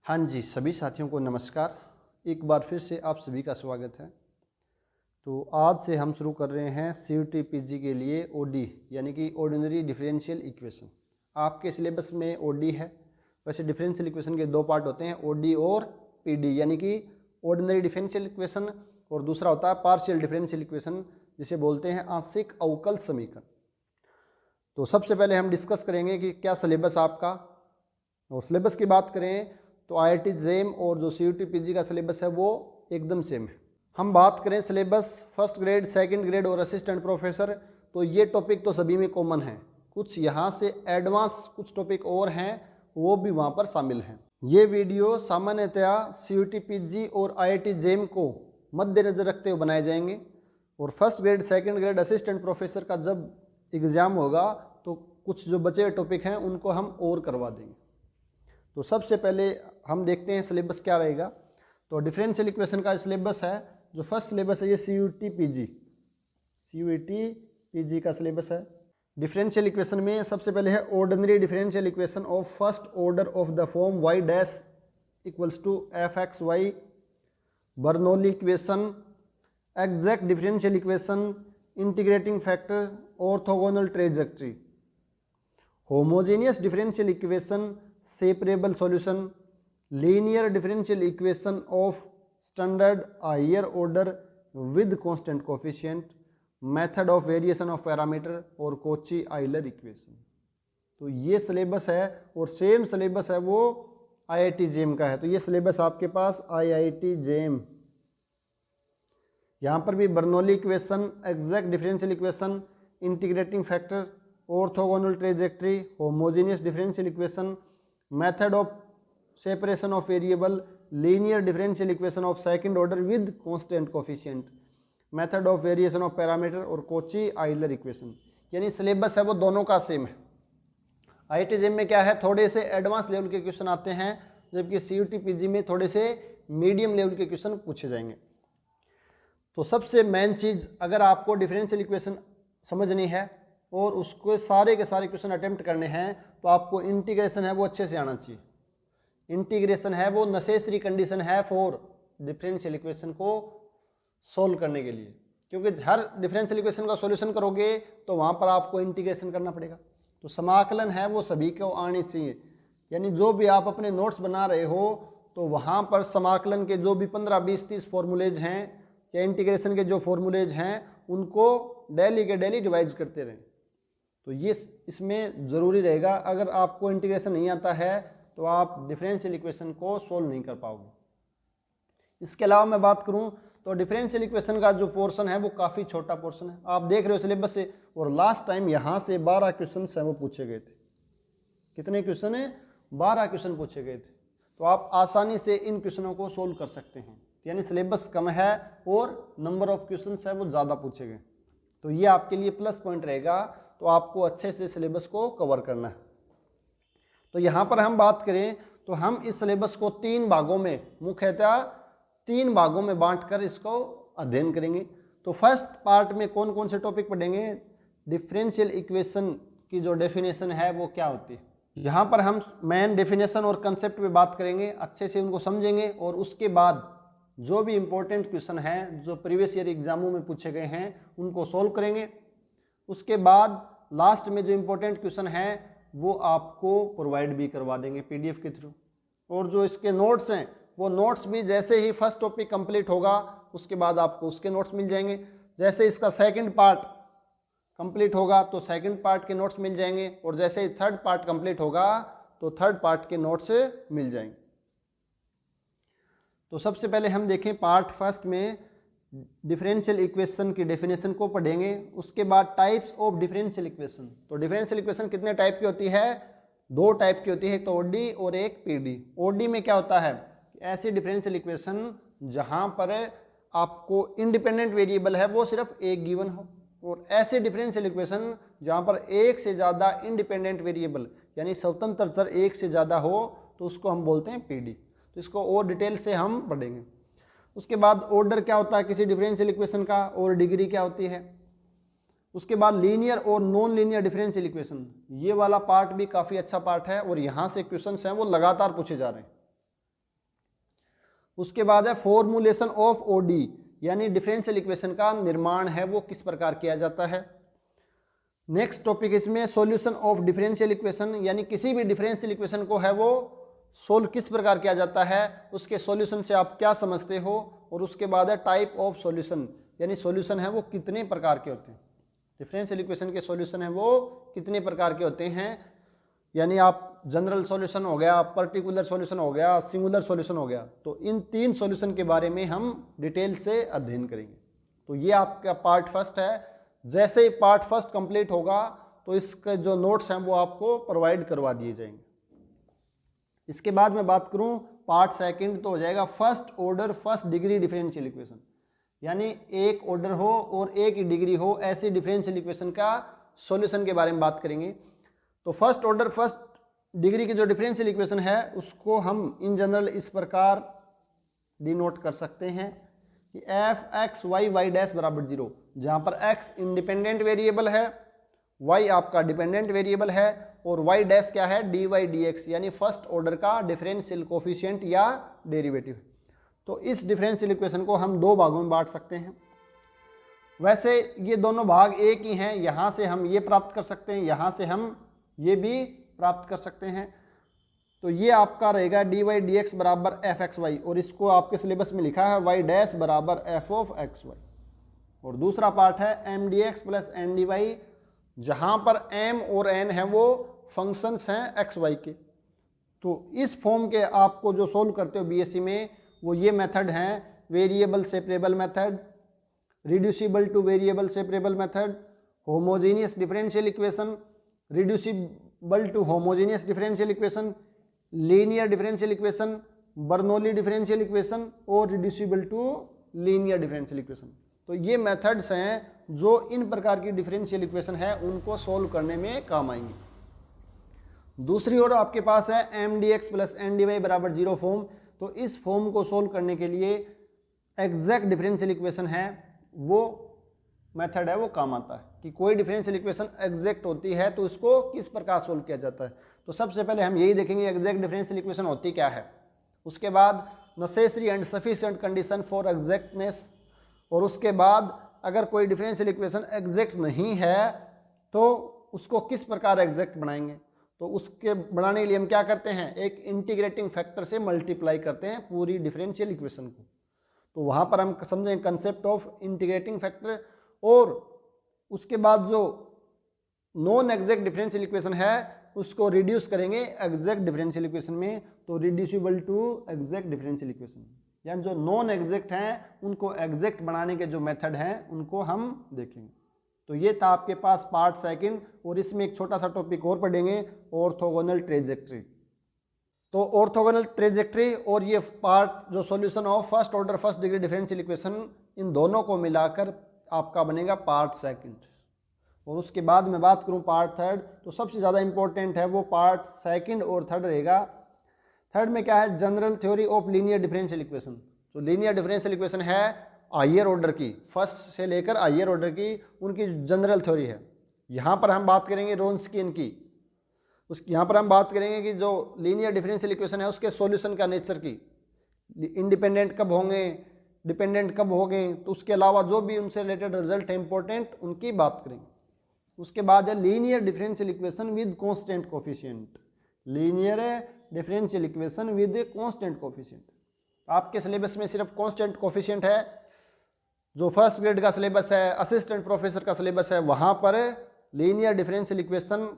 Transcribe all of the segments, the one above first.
हाँ जी, सभी साथियों को नमस्कार। एक बार फिर से आप सभी का स्वागत है। तो आज से हम शुरू कर रहे हैं CUET PG के लिए OD यानी कि ऑर्डिनरी डिफरेंशियल इक्वेशन। आपके सिलेबस में OD है। वैसे डिफरेंशियल इक्वेशन के दो पार्ट होते हैं, OD और PD यानी कि ऑर्डिनरी डिफरेंशियल इक्वेशन, और दूसरा होता है पार्शियल डिफरेंशियल इक्वेशन जिसे बोलते हैं आंशिक अवकल समीकरण। तो सबसे पहले हम डिस्कस करेंगे कि क्या सिलेबस आपका, और सिलेबस की बात करें तो IIT JEM और जो CUET PG का सिलेबस है वो एकदम सेम है। हम बात करें syllabus first grade, second grade और असिस्टेंट प्रोफेसर, तो ये टॉपिक तो सभी में कॉमन है। कुछ यहाँ से एडवांस कुछ टॉपिक और हैं वो भी वहाँ पर शामिल हैं। ये वीडियो सामान्यतया CUET PG और IIT JEM को मद्देनजर रखते हुए बनाए जाएंगे, और first grade, second grade, assistant professor का जब एग्ज़ाम होगा तो कुछ जो बचे हुए टॉपिक हैं उनको हम और करवा देंगे। तो सबसे पहले हम देखते हैं सिलेबस क्या रहेगा। तो डिफरेंशियल इक्वेशन का सिलेबस है, जो फर्स्ट सिलेबस है ये CUET PG का सिलेबस है। डिफरेंशियल इक्वेशन में सबसे पहले है ordinary differential equation of first order of the form y dash equals to fxy, Bernoulli equation, exact differential equation, integrating factor, orthogonal trajectory, homogeneous differential equation, separable solution, linear differential equation of standard higher order with constant coefficient, method of variation of parameter, और Cauchy Euler equation. तो ये syllabus है, और same syllabus है वो IIT JEM का है। तो ये सिलेबस आपके पास IIT JEM, यहाँ पर भी Bernoulli equation, exact differential equation, integrating factor, orthogonal trajectory, homogeneous differential equation, method of separation of variable, linear differential equation of second order with constant coefficient, method of variation of parameter, और Cauchy Euler equation. यानी syllabus है वो दोनों का same है। IIT JEM में क्या है, थोड़े से एडवांस लेवल के क्वेश्चन आते हैं, जबकि CUET PG में थोड़े से मीडियम लेवल के क्वेश्चन पूछे जाएंगे। तो सबसे मेन चीज़, अगर आपको डिफरेंशियल इक्वेशन समझनी है और उसको सारे के सारे क्वेश्चन अटेम्प्ट करने हैं, तो आपको इंटीग्रेशन है वो अच्छे से आना चाहिए। इंटीग्रेशन है वो नेसेसरी कंडीशन है फॉर डिफरेंशियल इक्वेशन को सोल्व करने के लिए, क्योंकि हर डिफरेंशियल इक्वेशन का सॉल्यूशन करोगे तो वहाँ पर आपको इंटीग्रेशन करना पड़ेगा। तो समाकलन है वो सभी को आनी चाहिए। यानी जो भी आप अपने नोट्स बना रहे हो तो वहाँ पर समाकलन के जो भी 15, 20, 30 फॉर्मूलेज हैं या इंटीग्रेशन के जो फॉर्मूलेज हैं उनको डेली के डेली रिवाइज करते रहें। तो ये इसमें ज़रूरी रहेगा। अगर आपको इंटीग्रेशन नहीं आता है तो आप डिफरेंशियल इक्वेशन को सोल्व नहीं कर पाओगे। इसके अलावा मैं बात करूं तो डिफरेंशियल इक्वेशन का जो पोर्शन है वो काफ़ी छोटा पोर्शन है, आप देख रहे हो सिलेबस से। और लास्ट टाइम यहाँ से 12 क्वेश्चन है वो पूछे गए थे। कितने क्वेश्चन है? 12 क्वेश्चन पूछे गए थे। तो आप आसानी से इन क्वेश्चनों को सोल्व कर सकते हैं। यानी सिलेबस कम है और नंबर ऑफ क्वेश्चन है वो ज़्यादा पूछे गए। तो ये आपके लिए प्लस पॉइंट रहेगा। तो आपको अच्छे से सिलेबस को कवर करना है। तो यहाँ पर हम बात करें तो हम इस सिलेबस को 3 भागों में, मुख्यतः 3 भागों में बांटकर इसको अध्ययन करेंगे। तो फर्स्ट पार्ट में कौन कौन से टॉपिक पढ़ेंगे? डिफरेंशियल इक्वेशन की जो डेफिनेशन है वो क्या होती है। यहाँ पर हम मेन डेफिनेशन और कंसेप्ट पे बात करेंगे, अच्छे से उनको समझेंगे, और उसके बाद जो भी इम्पोर्टेंट क्वेश्चन हैं जो प्रीवियस ईयर एग्जामों में पूछे गए हैं उनको सोल्व करेंगे। उसके बाद लास्ट में जो इम्पोर्टेंट क्वेश्चन है वो आपको प्रोवाइड भी करवा देंगे PDF के थ्रू। और जो इसके नोट्स हैं वो नोट्स भी जैसे ही फर्स्ट टॉपिक कंप्लीट होगा उसके बाद आपको उसके नोट्स मिल जाएंगे। जैसे इसका सेकंड पार्ट कंप्लीट होगा तो सेकंड पार्ट के नोट्स मिल जाएंगे, और जैसे ही थर्ड पार्ट कंप्लीट होगा तो थर्ड पार्ट के नोट्स मिल जाएंगे। तो सबसे पहले हम देखें पार्ट फर्स्ट में डिफरेंशियल इक्वेशन की डेफिनेशन को पढ़ेंगे। उसके बाद टाइप्स ऑफ डिफरेंशियल इक्वेशन। तो डिफरेंशियल इक्वेशन कितने टाइप की होती है? 2 टाइप की होती है, एक तो OD और एक PD। OD में क्या होता है? ऐसी डिफरेंशियल इक्वेशन जहां पर आपको इंडिपेंडेंट वेरिएबल है वो सिर्फ एक गिवन हो, और ऐसे डिफरेंशियल इक्वेशन जहां पर एक से ज़्यादा इंडिपेंडेंट वेरिएबल यानी स्वतंत्र चर एक से ज़्यादा हो तो उसको हम बोलते हैं PD। तो इसको और डिटेल से हम पढ़ेंगे। उसके बाद ऑर्डर क्या होता है किसी डिफरेंशियल इक्वेशन का, और डिग्री क्या होती है। उसके बाद लीनियर और नॉन लीनियर डिफरेंशियल इक्वेशन, ये वाला पार्ट भी काफ़ी अच्छा पार्ट है, और यहाँ से क्वेश्चन हैं वो लगातार पूछे जा रहे हैं। उसके बाद है फॉर्मूलेशन ऑफ ओडी, यानी डिफरेंशियल इक्वेशन का निर्माण है वो किस प्रकार किया जाता है। नेक्स्ट टॉपिक इसमें सॉल्यूशन ऑफ डिफरेंशियल इक्वेशन, यानी किसी भी डिफरेंशियल इक्वेशन को है वो सोल्व किस प्रकार किया जाता है, उसके सॉल्यूशन से आप क्या समझते हो। और उसके बाद है टाइप ऑफ सॉल्यूशन, यानी सॉल्यूशन है वो कितने प्रकार के होते हैं, डिफरेंशियल इक्वेशन के सॉल्यूशन है वो कितने प्रकार के होते हैं, यानी आप जनरल सॉल्यूशन हो गया, पर्टिकुलर सॉल्यूशन हो गया, सिंगुलर सॉल्यूशन हो गया। तो इन 3 सॉल्यूशन के बारे में हम डिटेल से अध्ययन करेंगे। तो ये आपका पार्ट फर्स्ट है। जैसे ही पार्ट फर्स्ट कंप्लीट होगा तो इसके जो नोट्स हैं वो आपको प्रोवाइड करवा दिए जाएंगे। इसके बाद मैं बात करूं पार्ट सेकंड, तो हो जाएगा first order first degree differential equation, यानी एक ऑर्डर हो और एक ही डिग्री हो ऐसी डिफरेंशियल इक्वेशन का सॉल्यूशन के बारे में बात करेंगे। तो फर्स्ट ऑर्डर फर्स्ट डिग्री की जो डिफरेंशियल इक्वेशन है उसको हम इन जनरल इस प्रकार डिनोट कर सकते हैं कि F X Y Y dash बराबर 0, जहाँ पर x इंडिपेंडेंट वेरिएबल है, y आपका डिपेंडेंट वेरिएबल है और y डैश क्या है, dy dx, यानी फर्स्ट ऑर्डर का डिफरेंशियल कोफिशिएंट या डेरिवेटिव। तो इस डिफरेंशियल इक्वेशन को हम 2 भागों में बांट सकते हैं। वैसे ये दोनों भाग एक ही हैं, यहाँ से हम ये प्राप्त कर सकते हैं, यहाँ से हम ये भी प्राप्त कर सकते हैं। तो ये आपका रहेगा dy dx बराबर एफ एक्स वाई, और इसको आपके सिलेबस में लिखा है y डैश बराबर एफ ऑफ एक्स वाई। और दूसरा पार्ट है M D X plus N D Y, जहाँ पर m और n है वो फंक्शंस हैं एक्स वाई के। तो इस फॉर्म के आपको जो सोल्व करते हो बीएससी में वो ये मेथड हैं, variable separable method, reducible to variable separable method, homogeneous differential equation, reducible to homogeneous differential equation, linear differential equation, Bernoulli differential equation और reducible to linear differential equation. तो ये मेथड्स हैं जो इन प्रकार की डिफरेंशियल इक्वेशन है उनको सोल्व करने में काम आएंगी। दूसरी ओर आपके पास है M D X plus N D Y बराबर 0 फॉर्म। तो इस फॉर्म को सोल्व करने के लिए एग्जैक्ट डिफरेंशियल इक्वेशन है वो मेथड है वो काम आता है कि कोई डिफरेंशियल इक्वेशन एग्जैक्ट होती है तो उसको किस प्रकार सोल्व किया जाता है। तो सबसे पहले हम यही देखेंगे एग्जैक्ट डिफरेंशियल इक्वेशन होती क्या है। उसके बाद necessary and sufficient condition for exactness, और उसके बाद अगर कोई डिफरेंशियल इक्वेशन एग्जैक्ट नहीं है तो उसको किस प्रकार एग्जैक्ट बनाएंगे। तो उसके बनाने के लिए हम क्या करते हैं, एक इंटीग्रेटिंग फैक्टर से मल्टीप्लाई करते हैं पूरी डिफरेंशियल इक्वेशन को। तो वहाँ पर हम समझेंगे कंसेप्ट ऑफ इंटीग्रेटिंग फैक्टर। और उसके बाद जो नॉन एग्जैक्ट डिफरेंशियल इक्वेशन है उसको रिड्यूस करेंगे एग्जैक्ट डिफरेंशियल इक्वेशन में, तो reducible to exact differential equation, यानी जो नॉन एग्जैक्ट हैं उनको एग्जैक्ट बनाने के जो मेथड हैं उनको हम देखेंगे। तो ये था आपके पास पार्ट सेकंड, और इसमें एक छोटा सा टॉपिक और पढ़ेंगे, ऑर्थोगोनल ट्रेजेक्ट्री। तो ऑर्थोगोनल ट्रेजेक्ट्री और ये पार्ट जो solution of first order first degree differential equation, इन दोनों को मिलाकर आपका बनेगा पार्ट सेकंड। और उसके बाद मैं बात करूं पार्ट थर्ड, तो सबसे ज़्यादा इंपॉर्टेंट है वो पार्ट सेकंड और थर्ड रहेगा। थर्ड में क्या है, general theory of linear differential equation. तो लीनियर डिफरेंशियल इक्वेशन है हायर ऑर्डर की, फर्स्ट से लेकर हायर ऑर्डर की उनकी जनरल थ्योरी है। यहाँ पर हम बात करेंगे रोन्सकियन की, यहाँ पर हम बात करेंगे कि जो लीनियर डिफरेंशियल इक्वेशन है उसके सॉल्यूशन का नेचर की, इंडिपेंडेंट कब होंगे, डिपेंडेंट कब होंगे, तो उसके अलावा जो भी उनसे रिलेटेड रिजल्ट है इंपॉर्टेंट उनकी बात करेंगे। उसके बाद है linear differential equation with constant coefficient, linear differential equation with constant coefficient. आपके सिलेबस में सिर्फ कांस्टेंट कोफिशिएंट है, जो फर्स्ट ग्रेड का सिलेबस है, असिस्टेंट प्रोफेसर का सिलेबस है, वहाँ पर linear differential equation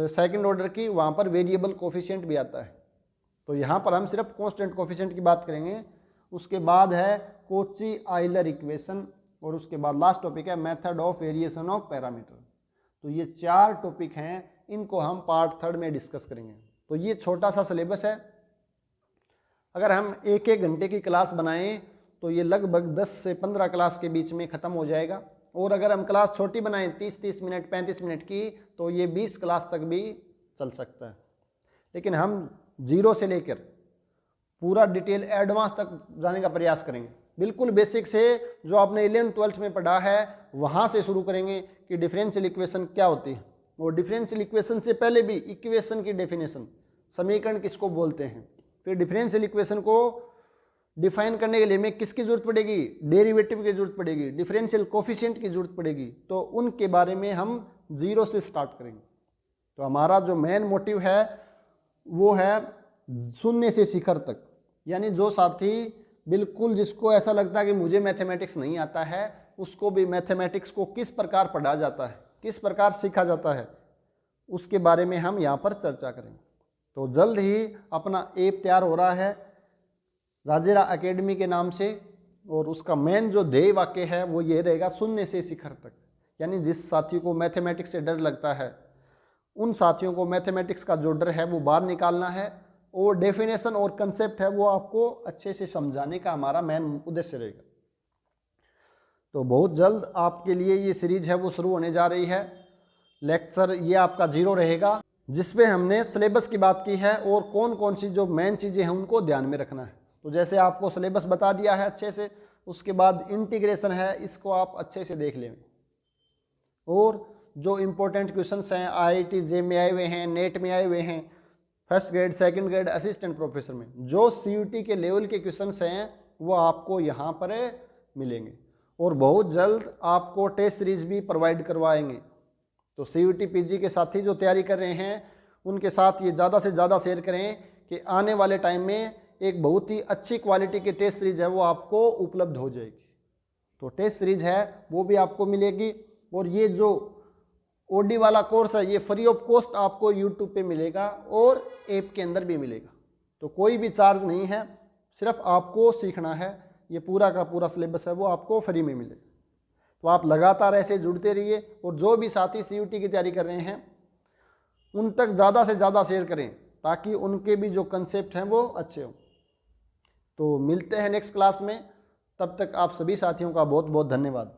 second order की, वहाँ पर वेरिएबल कोफिशिएंट भी आता है। तो यहाँ पर हम सिर्फ कांस्टेंट कोफिशिएंट की बात करेंगे। उसके बाद है कोची आइलर इक्वेशन, और उसके बाद लास्ट टॉपिक है method of variation of parameter. तो ये 4 टॉपिक हैं, इनको हम पार्ट थर्ड में डिस्कस करेंगे। तो ये छोटा सा सिलेबस है, अगर हम 1-1 घंटे की क्लास बनाएं तो ये लगभग 10 से 15 क्लास के बीच में ख़त्म हो जाएगा। और अगर हम क्लास छोटी बनाएं 30-30 मिनट 35 मिनट की तो ये 20 क्लास तक भी चल सकता है। लेकिन हम 0 से लेकर पूरा डिटेल एडवांस तक जाने का प्रयास करेंगे। बिल्कुल बेसिक से जो आपने 11th-12th में पढ़ा है वहाँ से शुरू करेंगे कि डिफरेंशियल इक्वेशन क्या होती है, और डिफरेंशियल इक्वेशन से पहले भी इक्वेशन की डेफिनेशन, समीकरण किसको बोलते हैं, फिर डिफरेंशियल इक्वेशन को डिफाइन करने के लिए हमें किसकी ज़रूरत पड़ेगी, डेरिवेटिव की ज़रूरत पड़ेगी, डिफरेंशियल कोफिशिएंट की ज़रूरत पड़ेगी, तो उनके बारे में हम जीरो से स्टार्ट करेंगे। तो हमारा जो मेन मोटिव है वो है शून्य से शिखर तक, यानी जो साथी बिल्कुल जिसको ऐसा लगता है कि मुझे मैथमेटिक्स नहीं आता है, उसको भी मैथमेटिक्स को किस प्रकार पढ़ा जाता है, किस प्रकार सीखा जाता है, उसके बारे में हम यहाँ पर चर्चा करेंगे। तो जल्द ही अपना ऐप तैयार हो रहा है राजेरा एकेडमी के नाम से, और उसका मेन जो ध्येय वाक्य है वो ये रहेगा, शून्य से शिखर तक। यानी जिस साथी को मैथमेटिक्स से डर लगता है, उन साथियों को मैथमेटिक्स का जो डर है वो बाहर निकालना है, और डेफिनेशन और कंसेप्ट है वो आपको अच्छे से समझाने का हमारा मेन उद्देश्य रहेगा। तो बहुत जल्द आपके लिए ये सीरीज है वो शुरू होने जा रही है। लेक्चर ये आपका 0 रहेगा, जिसमें हमने सिलेबस की बात की है और कौन कौन सी जो मेन चीज़ें हैं उनको ध्यान में रखना है। तो जैसे आपको सिलेबस बता दिया है अच्छे से, उसके बाद इंटीग्रेशन है, इसको आप अच्छे से देख लें। और जो इम्पोर्टेंट क्वेश्चंस हैं IIT जे में आए हुए हैं, नेट में आए हुए हैं, first grade, second grade, assistant professor में जो CUT के लेवल के क्वेश्चंस हैं वो आपको यहाँ पर मिलेंगे। और बहुत जल्द आपको टेस्ट सीरीज भी प्रोवाइड करवाएंगे। तो CUT PG के साथी जो तैयारी कर रहे हैं उनके साथ ये ज़्यादा से ज़्यादा शेयर करें कि आने वाले टाइम में एक बहुत ही अच्छी क्वालिटी की टेस्ट सीरीज है वो आपको उपलब्ध हो जाएगी। तो टेस्ट सीरीज है वो भी आपको मिलेगी, और ये जो OD वाला कोर्स है ये फ्री ऑफ कॉस्ट आपको YouTube पे मिलेगा और ऐप के अंदर भी मिलेगा। तो कोई भी चार्ज नहीं है, सिर्फ आपको सीखना है। ये पूरा का पूरा सिलेबस है वो आपको फ्री में मिलेगा। तो आप लगातार ऐसे जुड़ते रहिए, और जो भी साथी CUT की तैयारी कर रहे हैं उन तक ज़्यादा से ज़्यादा शेयर करें, ताकि उनके भी जो कंसेप्ट हैं वो अच्छे हों। तो मिलते हैं नेक्स्ट क्लास में, तब तक आप सभी साथियों का बहुत बहुत धन्यवाद।